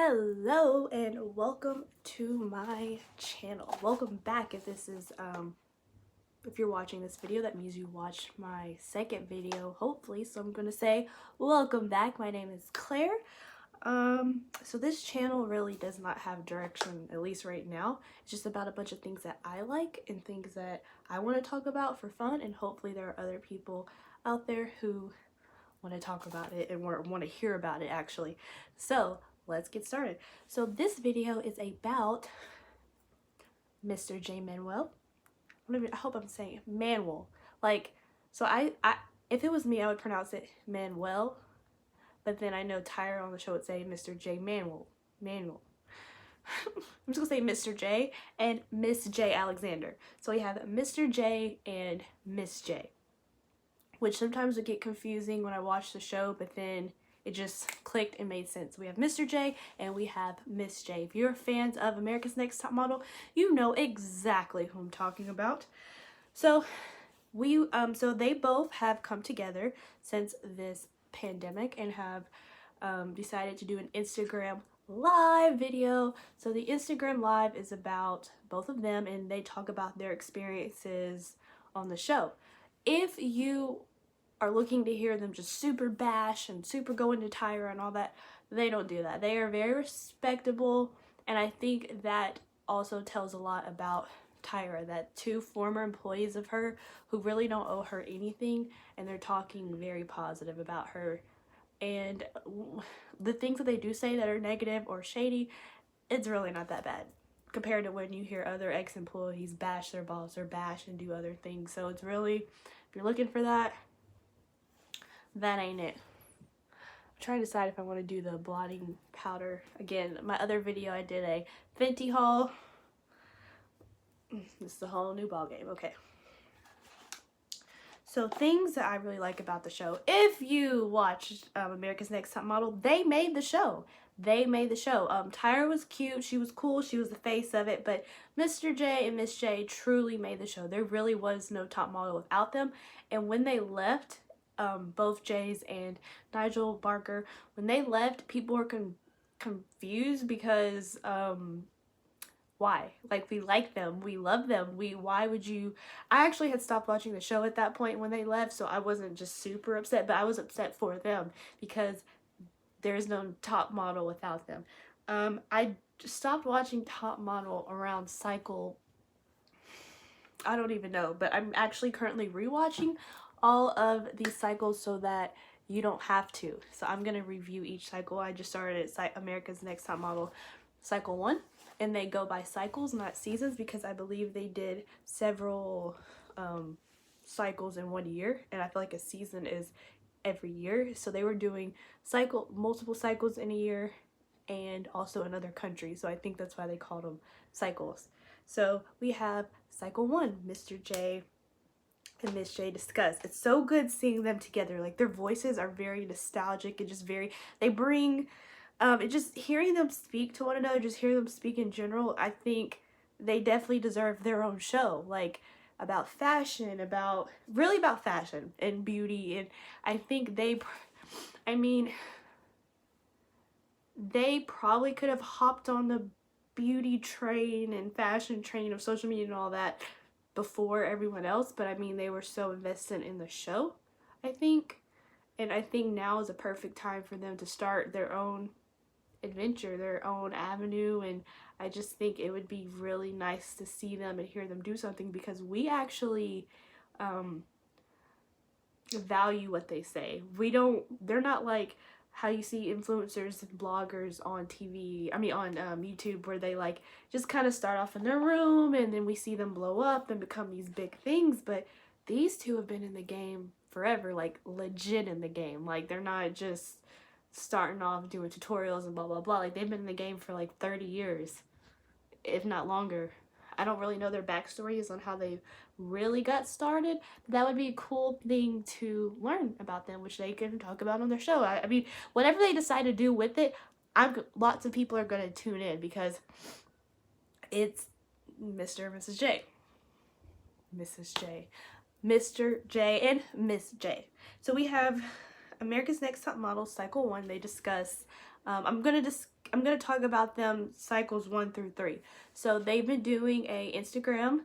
Hello and welcome to my channel. Welcome back. If this is if you're watching this video, that means you watched my second video, hopefully. So I'm gonna say welcome back. My name is Claire. So this channel really does not have direction, at least right now. It's just about a bunch of things that I like and things that I want to talk about for fun, and hopefully there are other people out there who want to talk about it and want to hear about it actually. So let's get started. So this video is about Mr. J. Manuel. I hope I'm saying it. Manuel. Like, so I if it was me, I would pronounce it Manuel, but then I know Tyra on the show would say Mr. J. Manuel. I'm just gonna say Mr. J and Miss J Alexander. So we have Mr. J and Miss J, which sometimes would get confusing when I watch the show, but then it just clicked and made sense. We have Mr. J and we have Miss J. If you're fans of America's Next Top Model, you know exactly who I'm talking about. So they both have come together since this pandemic and have decided to do an Instagram live video. So the Instagram live is about both of them, and they talk about their experiences on the show. If you are looking to hear them just super bash and super go into Tyra and all that, they don't do that. They are very respectable, and I think that also tells a lot about Tyra, that two former employees of her who really don't owe her anything, and they're talking very positive about her. And the things that they do say that are negative or shady, it's really not that bad compared to when you hear other ex-employees bash their boss or bash and do other things. So it's really, if you're looking for that, that ain't it. I'm trying to decide if I want to do the blotting powder again. My other video, I did a Fenty haul. This is a whole new ball game. Okay. So things that I really like about the show. If you watched America's Next Top Model, they made the show. Tyra was cute. She was cool. She was the face of it. But Mr. J and Miss J truly made the show. There really was no top model without them. And when they left, both Jays and Nigel Barker, when they left, people were confused because why? Like, we like them, we love them, why would you? I actually had stopped watching the show at that point when they left, so I wasn't just super upset, but I was upset for them because there's no top model without them. I stopped watching Top Model around cycle, I don't even know, but I'm actually currently rewatching all of these cycles so that you don't have to. So I'm gonna review each cycle. I just started at America's Next Top Model cycle 1, and they go by cycles, not seasons, because I believe they did several cycles in 1 year, and I feel like a season is every year. So they were doing multiple cycles in a year and also in other countries. So I think that's why they called them cycles. So we have cycle 1, Mr. J and Miss J discuss. It's so good seeing them together. Like, their voices are very nostalgic and just very, they bring just hearing them speak to one another, just hearing them speak in general, I think they definitely deserve their own show, like about fashion, about fashion and beauty. And I think they probably could have hopped on the beauty train and fashion train of social media and all that before everyone else, but I mean, they were so invested in the show, I think. And I think now is a perfect time for them to start their own adventure, their own avenue, and I just think it would be really nice to see them and hear them do something, because we actually value what they say. They're not like how you see influencers and bloggers on TV, on YouTube, where they like just kind of start off in their room and then we see them blow up and become these big things. But these two have been in the game forever, like legit in the game. Like, they're not just starting off doing tutorials and blah blah blah. Like, they've been in the game for like 30 years, if not longer. I don't really know their backstories on how they really got started, but that would be a cool thing to learn about them, which they can talk about on their show. I mean, whatever they decide to do with it, lots of people are going to tune in, because it's Mr. and Mrs. J. Mr. J and Miss J. So we have America's Next Top Model cycle 1. They discuss I'm gonna talk about them cycles 1 through 3. So they've been doing a Instagram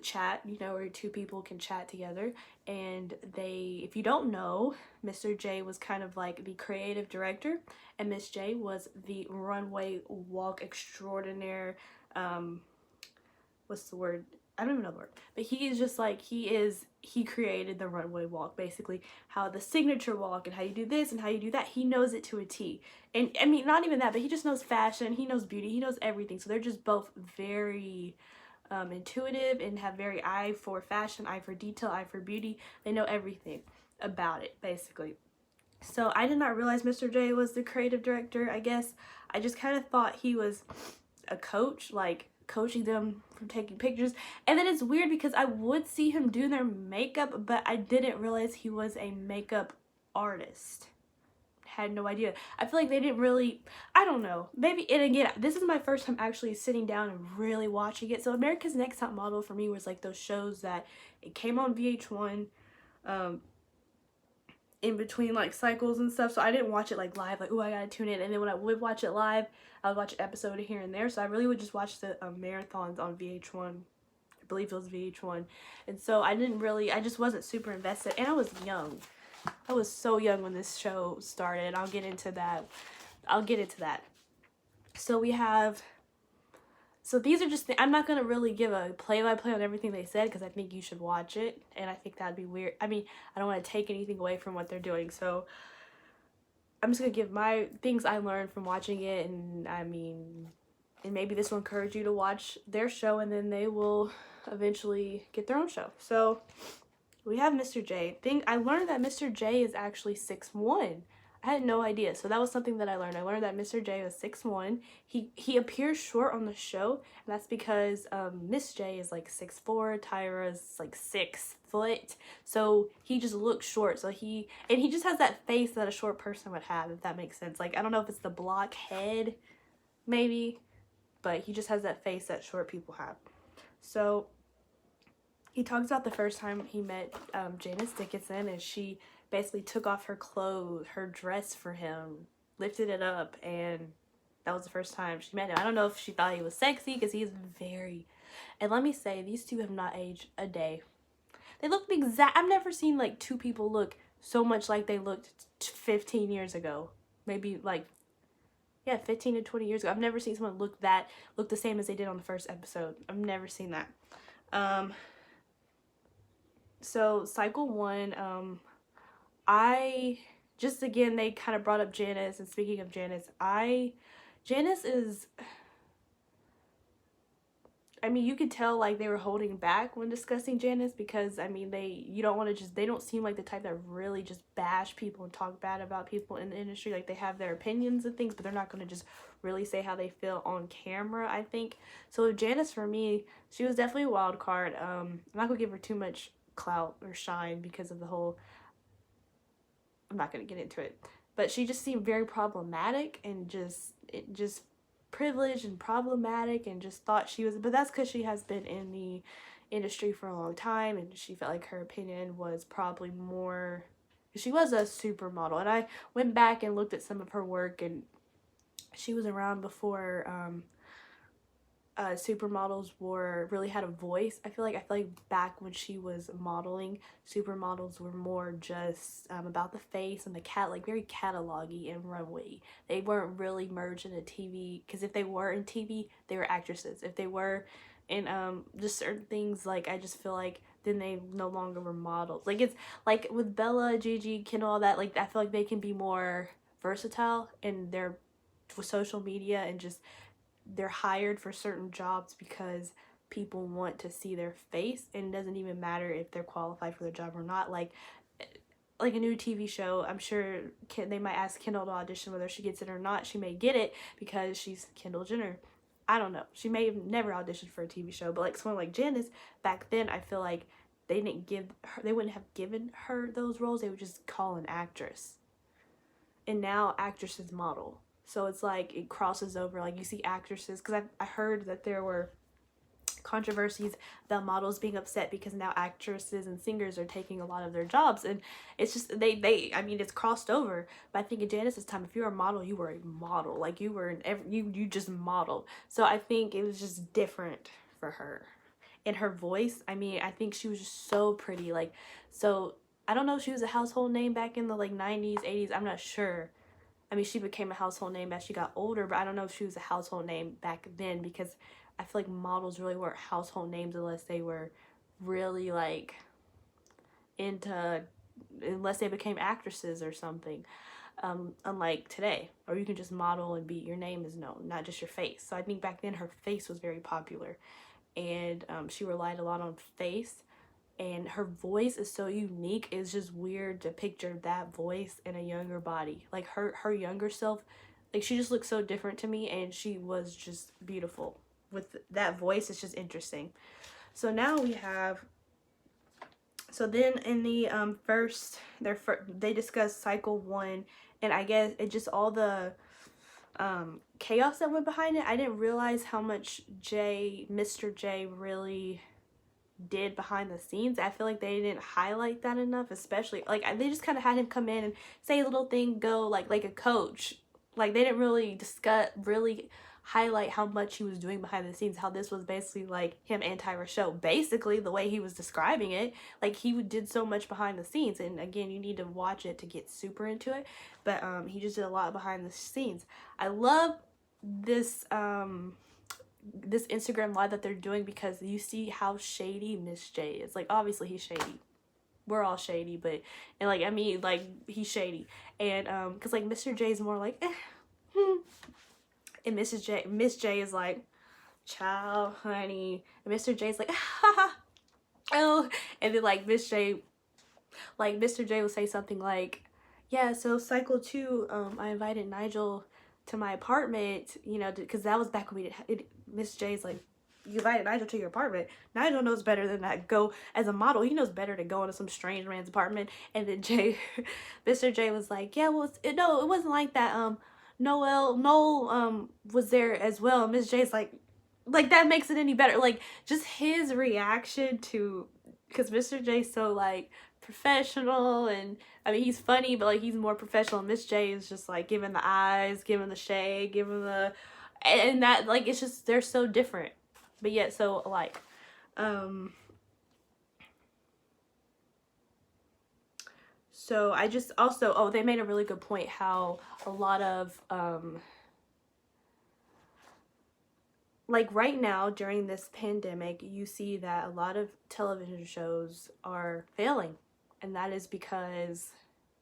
chat, you know, where two people can chat together. And they, if you don't know, Mr. J was kind of like the creative director, and Miss J was the runway walk extraordinaire. What's the word? I don't even know the word, but he is just like, he created the runway walk, basically how the signature walk and how you do this and how you do that. He knows it to a T. And I mean, not even that, but he just knows fashion, he knows beauty, he knows everything. So they're just both very intuitive and have very eye for fashion, eye for detail, eye for beauty. They know everything about it, basically. So I did not realize Mr. J was the creative director, I guess. I just kind of thought he was a coach, like coaching them from taking pictures. And then it's weird because I would see him do their makeup, but I didn't realize he was a makeup artist. Had no idea. I feel like they didn't really, I don't know, maybe. And again, this is my first time actually sitting down and really watching it. So America's Next Top Model for me was like those shows that it came on VH1 in between like cycles and stuff. So I didn't watch it like live, like, oh, I gotta tune in. And then when I would watch it live, I would watch an episode here and there. So I really would just watch the marathons on VH1. I believe it was VH1. And so I just wasn't super invested. And I was young. I was so young when this show started. I'll get into that. So we have, so these are just, I'm not going to really give a play-by-play on everything they said because I think you should watch it. And I think that'd be weird. I mean, I don't want to take anything away from what they're doing. So I'm just going to give my things I learned from watching it. And I mean, and maybe this will encourage you to watch their show, and then they will eventually get their own show. So we have Mr. J. I learned that Mr. J is actually 6'1". I had no idea. So that was something that I learned. I learned that Mr. J was 6'1". He appears short on the show, and that's because Miss J is like 6'4", Tyra's like 6 foot. So he just looks short. So he just has that face that a short person would have, if that makes sense. Like, I don't know if it's the block head, maybe, but he just has that face that short people have. So he talks about the first time he met Janice Dickinson, and she basically took off her clothes, her dress for him, lifted it up, and that was the first time she met him. I don't know if she thought he was sexy, because he is very, and let me say, these two have not aged a day. They look exact. I've never seen like two people look so much like they looked 15 years ago. Maybe like, yeah, 15 to 20 years ago. I've never seen someone look the same as they did on the first episode. I've never seen that. So cycle 1, I just, again, they kind of brought up Janice, and speaking of Janice, Janice is, I mean, you could tell like they were holding back when discussing Janice, because I mean, they don't seem like the type that really just bash people and talk bad about people in the industry. Like, they have their opinions and things, but they're not going to just really say how they feel on camera, I think. So Janice, for me, she was definitely a wild card. I'm not gonna give her too much clout or shine because of the whole, I'm not gonna get into it, but she just seemed very problematic and just privileged and problematic, and just thought she was, but that's because she has been in the industry for a long time, and she felt like her opinion was probably more, she was a supermodel. And I went back and looked at some of her work, and she was around before supermodels really had a voice. I feel like back when she was modeling, supermodels were more just about the face and the like very catalog-y and runway. They weren't really merged into TV, because if they were in TV, they were actresses. If they were in just certain things, like, I just feel like then they no longer were models. Like, it's like with Bella, Gigi, Kendall, all that, like, I feel like they can be more versatile in their social media, and just they're hired for certain jobs because people want to see their face, and it doesn't even matter if they're qualified for the job or not. Like a new TV show, I'm sure they might ask Kendall to audition. Whether she gets it or not, she may get it because she's Kendall Jenner. I don't know. She may have never auditioned for a TV show, but like someone like Janice, back then, I feel like they wouldn't have given her those roles. They would just call an actress. And now actresses model. So it's like it crosses over. Like, you see actresses, because I heard that there were controversies about models being upset because now actresses and singers are taking a lot of their jobs, and it's just I mean, it's crossed over. But I think in Janice's time, if you were a model, you were a model. Like, you were you just modeled. So I think it was just different for her. And her voice, I mean, I think she was just so pretty. Like, so I don't know if she was a household name back in the like 90s, 80s. I'm not sure. I mean, she became a household name as she got older, but I don't know if she was a household name back then, because I feel like models really weren't household names unless they were really like unless they became actresses or something. Unlike today, or you can just model and your name is known, not just your face. So I think back then her face was very popular, and she relied a lot on face. And her voice is so unique. It's just weird to picture that voice in a younger body. Like, her younger self, like, she just looked so different to me, and she was just beautiful. With that voice, it's just interesting. So now we have, so then in the they discuss cycle 1, and I guess it just all the chaos that went behind it. I didn't realize how much Mr. J really did behind the scenes. I feel like they didn't highlight that enough, especially like they just kind of had him come in and say a little thing, go like a coach. Like, they didn't really highlight how much he was doing behind the scenes, how this was basically like him and Tyra's show, basically the way he was describing it. Like, he did so much behind the scenes, and again, you need to watch it to get super into it, but he just did a lot behind the scenes. I love this this Instagram live that they're doing, because you see how shady Miss J is. Like, obviously he's shady, we're all shady, but, and like, I mean, like, he's shady, and because like Mr. J is more like and Miss J is like, ciao honey, and Mr. J is like, haha, oh, and then like Mr. J will say something like, yeah, so cycle 2, I invited Nigel to my apartment, you know, because that was back when we did Miss J's like, you invited Nigel to your apartment. Nigel knows better than that. Go as a model, he knows better to go into some strange man's apartment. And then Mr. J was like, yeah, well, no, it wasn't like that. Noel was there as well. Miss J's like that makes it any better. Like, just his reaction to, because Mr. J's so like professional, and I mean, he's funny, but like, he's more professional. Miss J is just like giving the eyes, giving the shade, giving the, and that, like, it's just, they're so different but yet so alike. So I just also, oh, they made a really good point how a lot of like right now during this pandemic, you see that a lot of television shows are failing, and that is because,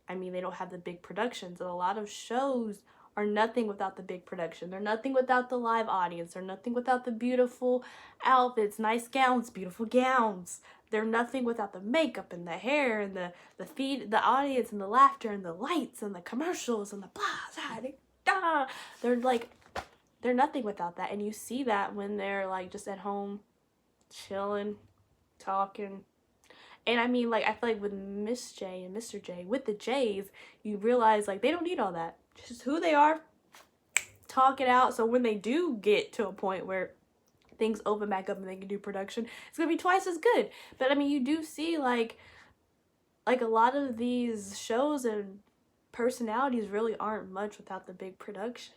I mean, they don't have the big productions, and a lot of shows are nothing without the big production. They're nothing without the live audience. They're nothing without the beautiful outfits, nice gowns, beautiful gowns. They're nothing without the makeup and the hair and the audience and the laughter and the lights and the commercials and the blah, da. They're nothing without that. And you see that when they're like just at home chilling, talking. And I mean, like, I feel like with Miss J and Mr. J, with the J's, you realize like they don't need all that. Just who they are, talk it out. So when they do get to a point where things open back up and they can do production, it's gonna be twice as good. But I mean, you do see like a lot of these shows and personalities really aren't much without the big production.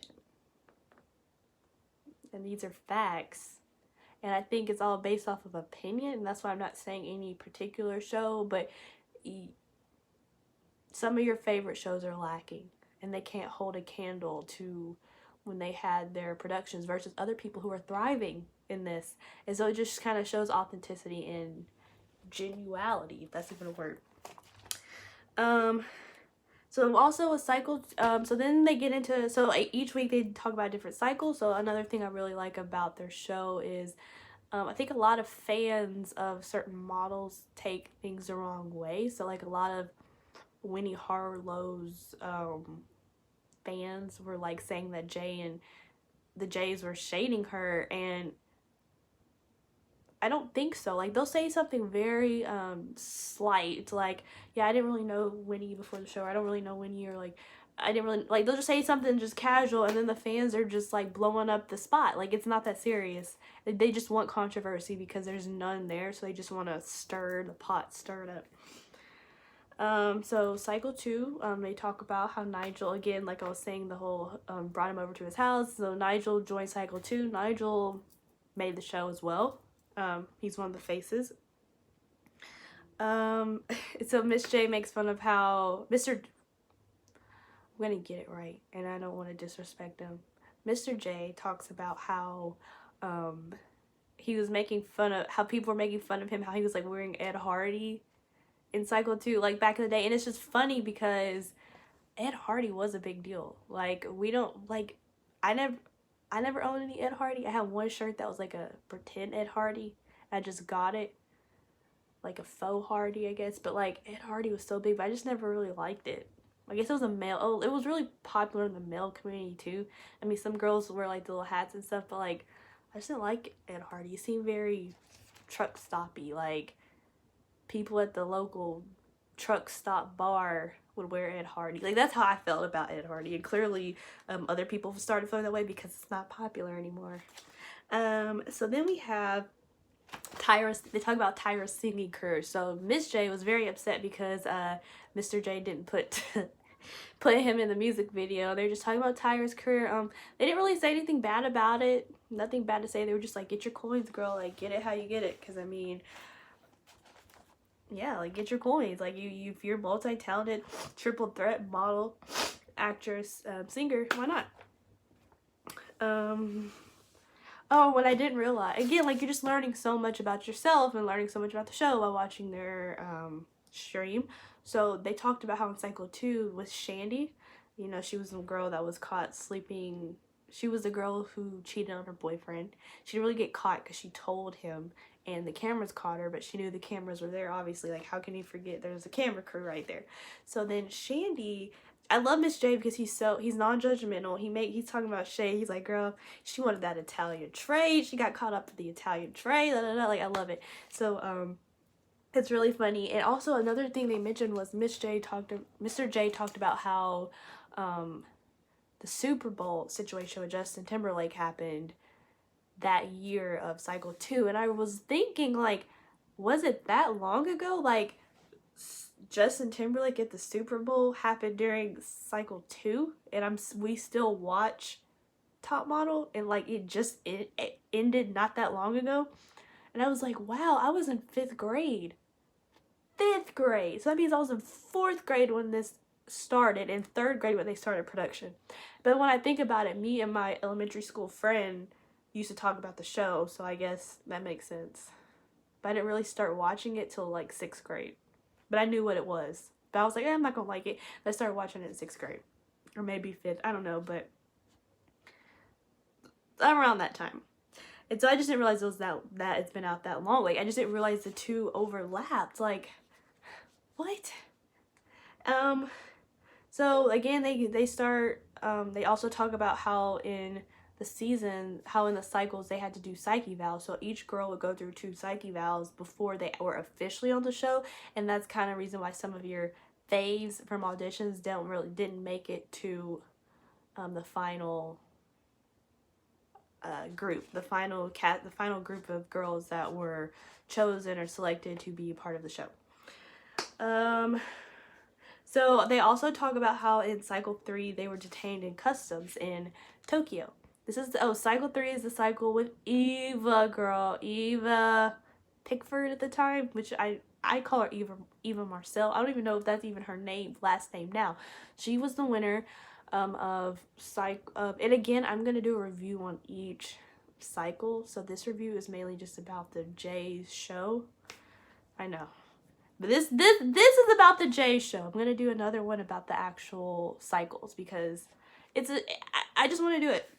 And these are facts. And I think it's all based off of opinion, and that's why I'm not saying any particular show, but some of your favorite shows are lacking, and they can't hold a candle to when they had their productions versus other people who are thriving in this. And so it just kind of shows authenticity and genuality, if that's even a word. So also a cycle, so then they get into, so each week they talk about different cycles. So another thing I really like about their show is, I think a lot of fans of certain models take things the wrong way. So like a lot of Winnie Harlow's fans were like saying that the Jays were shading her, and I don't think so. Like, they'll say something very slight, like, yeah, I didn't really know Winnie before the show, or I don't really know Winnie, or like, I didn't really, like, they'll just say something just casual, and then the fans are just, like, blowing up the spot. Like, it's not that serious. They just want controversy because there's none there, so they just want to stir the pot, stir it up. So cycle 2, they talk about how Nigel, again, like I was saying, the whole, brought him over to his house. So Nigel joined cycle 2. Nigel made the show as well. He's one of the faces. So Miss J makes fun of how I'm gonna get it right, and I don't want to disrespect him. Mr. J talks about how he was making fun of how people were making fun of him, how he was like wearing Ed Hardy in cycle 2, like back in the day. And it's just funny because Ed Hardy was a big deal. Like, we don't, like, I never owned any Ed Hardy. I had one shirt that was like a pretend Ed Hardy. I just got it, like a faux Hardy, I guess. But like, Ed Hardy was so big, but I just never really liked it. I guess it was a male. Oh, it was really popular in the male community too. I mean, some girls wear like the little hats and stuff, but like, I just didn't like Ed Hardy. He seemed very truck stoppy. Like, people at the local truck stop bar would wear Ed Hardy. Like, that's how I felt about Ed Hardy. And clearly, other people started feeling that way because it's not popular anymore. So then we have Tyra's. They talk about Tyra's singing career. So Miss J was very upset because Mr. J didn't put him in the music video. They're just talking about Tyra's career. They didn't really say anything bad about it. Nothing bad to say. They were just like, get your coins, girl. Like, get it how you get it. Because I mean, yeah, like, get your coins. Like, if you're multi-talented, triple threat, model, actress, singer, why not? Oh, what I didn't realize, again, like, you're just learning so much about yourself and learning so much about the show while watching their stream. So they talked about how in cycle 2 with Shandy, you know, she was a girl that was caught sleeping. She was the girl who cheated on her boyfriend. She didn't really get caught because she told him, and the cameras caught her, but she knew the cameras were there, obviously. Like, how can you forget there's a camera crew right there? So then Shandy, I love Miss Jade because he's non-judgmental. He's talking about Shay. He's like, girl, she wanted that Italian trade. She got caught up in the Italian trade. Like, I love it. So it's really funny. And also another thing they mentioned was Mr. J talked about how the Super Bowl situation with Justin Timberlake happened that year of cycle 2, and I was thinking, like, was it that long ago? Like, Justin Timberlake at the Super Bowl happened during cycle 2, and we still watch Top Model, and like, it ended not that long ago. And I was like, wow, I was in 5th grade. So that means I was in 4th grade when this started, and 3rd grade when they started production. But when I think about it, me and my elementary school friend used to talk about the show, so I guess that makes sense. But I didn't really start watching it till like 6th grade. But I knew what it was. But I was like, I'm not gonna like it. I started watching it in 6th grade. Or maybe 5th, I don't know, but around that time. And so I just didn't realize it was that it's been out that long. Like, I just didn't realize the two overlapped. Like, what? So again, they start, they also talk about how in the cycles they had to do psych evals. So each girl would go through 2 psych evals before they were officially on the show. And that's kind of the reason why some of your faves from auditions didn't make it to the final group, the final group of girls that were chosen or selected to be part of the show. So they also talk about how in cycle 3 they were detained in customs in Tokyo. Cycle 3 is the cycle with Eva Pigford at the time, which I call her Eva Marcel. I don't even know if that's even her last name now. She was the winner and again, I'm gonna do a review on each cycle. So this review is mainly just about the Jay's show. I know. But this is about the Jay show. I'm gonna do another one about the actual cycles because I just want to do it.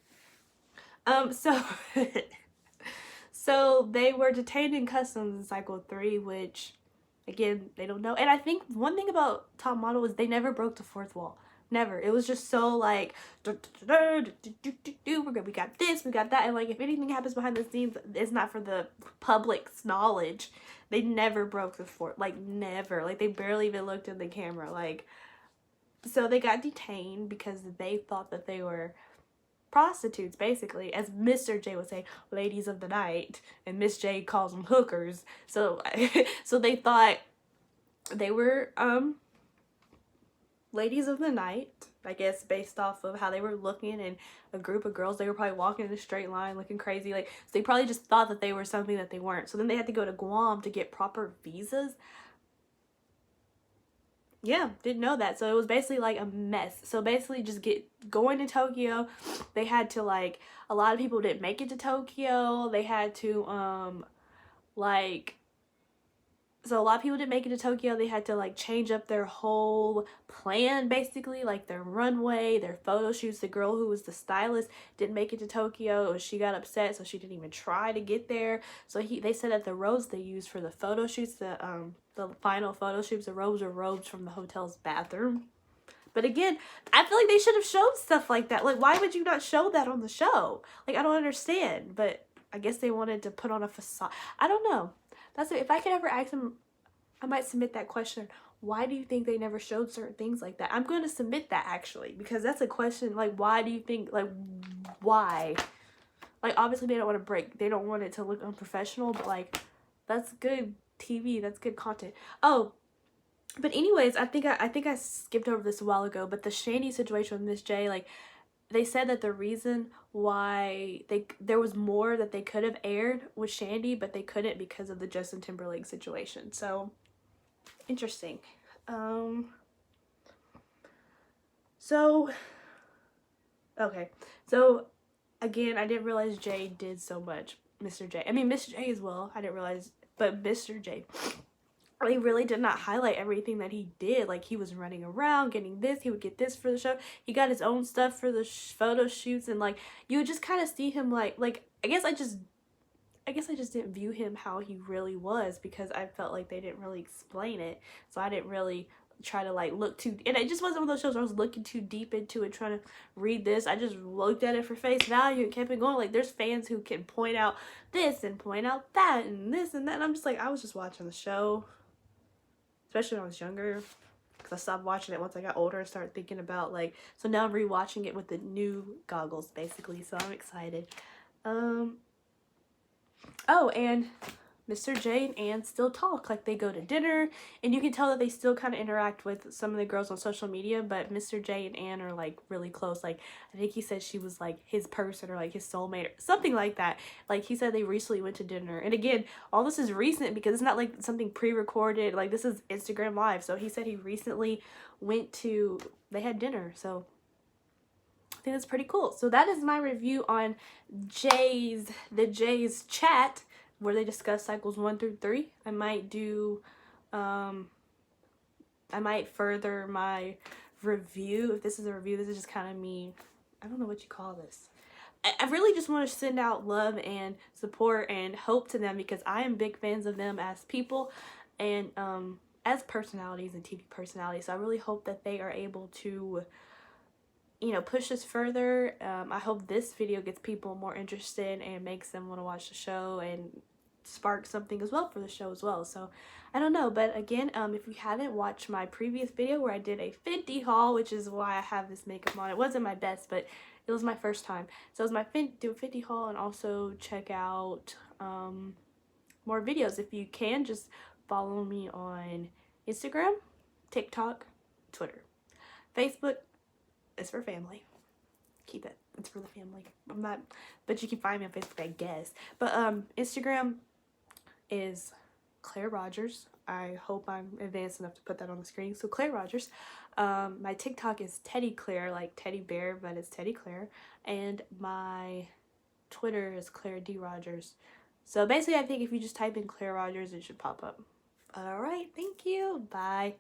So they were detained in customs in cycle 3, which again they don't know. And I think one thing about Top Model is they never broke the 4th wall. Never. It was just so like, we got this, we got that, and like if anything happens behind the scenes, it's not for the public's knowledge. They never broke the 4th, like never. Like they barely even looked in the camera. Like So they got detained because they thought that they were prostitutes, basically, as Mr. J would say, ladies of the night, and Miss J calls them hookers. So so they thought they were ladies of the night, I guess, based off of how they were looking, and a group of girls, they were probably walking in a straight line looking crazy, like, so they probably just thought that they were something that they weren't. So then they had to go to Guam to get proper visas. Yeah, didn't know that. So it was basically like a mess. So basically just going to Tokyo, they had to, like, a lot of people didn't make it to Tokyo. They had to like, so a lot of people didn't make it to Tokyo. They had to, like, change up their whole plan, basically, like their runway, their photo shoots. The girl who was the stylist didn't make it to Tokyo. She got upset, so she didn't even try to get there. So they said that the robes they used for the photo shoots, the final photo shoots, the robes were robes from the hotel's bathroom. But again, I feel like they should have showed stuff like that. Like, why would you not show that on the show? Like, I don't understand. But I guess they wanted to put on a facade. I don't know. That's it. If I could ever ask them, I might submit that question. Why do you think they never showed certain things like that? I'm going to submit that, actually, because that's a question. Like, why do you think, like, why? Like, obviously they don't want to break. They don't want it to look unprofessional, but, like, that's good TV. That's good content. Oh, but anyways, I think I skipped over this a while ago, but the Shandy situation with Miss J, like, they said that the reason why there was more that they could have aired with Shandy, but they couldn't because of the Justin Timberlake situation. So, interesting. So, okay. So, again, I didn't realize Jade did so much. Mr. J. I mean, Miss J as well. I didn't realize, but Mr. J. He really did not highlight everything that he did. Like, he was running around getting this, he would get this for the show, he got his own stuff for the photo shoots, and, like, you would just kind of see him, like I guess I just didn't view him how he really was, because I felt like they didn't really explain it. So I didn't really try to, like, look too, and it just wasn't one of those shows where I was looking too deep into it, trying to read this. I just looked at it for face value and kept it going. Like, there's fans who can point out this and point out that and this and that, and I'm just like, I was just watching the show. Especially when I was younger, because I stopped watching it once I got older and started thinking about, like, so now I'm rewatching it with the new goggles, basically, so I'm excited. Oh, and Mr. J and Ann still talk. Like, they go to dinner, and you can tell that they still kind of interact with some of the girls on social media, but Mr. J and Ann are, like, really close. Like, I think he said she was, like, his person or, like, his soulmate or something like that. Like, he said they recently went to dinner. And again, all this is recent because it's not, like, something pre-recorded. Like, this is Instagram Live. So he said he recently they had dinner. So I think that's pretty cool. So that is my review on the Jay's chat, where they discuss cycles 1 through 3. I might do, I might further my review. If this is a review, this is just kind of me. I don't know what you call this. I really just want to send out love and support and hope to them, because I am big fans of them as people and as personalities and TV personalities. So I really hope that they are able to, you know, push this further. I hope this video gets people more interested and makes them want to watch the show and spark something as well for the show as well. So I don't know, but again, if you haven't watched my previous video where I did a Fenty haul, which is why I have this makeup on, it wasn't my best, but it was my first time. So it was my Fenty haul, and also check out more videos. If you can, just follow me on Instagram, TikTok, Twitter. Facebook is for family. Keep it. It's for the family. I'm not, but you can find me on Facebook, I guess. But Instagram is Claire Rogers. I hope I'm advanced enough to put that on the screen. So Claire Rogers. My TikTok is Teddy Claire, like teddy bear, but it's Teddy Claire. And my Twitter is Claire D. Rogers. So basically, I think if you just type in Claire Rogers, it should pop up. Alright, thank you. Bye.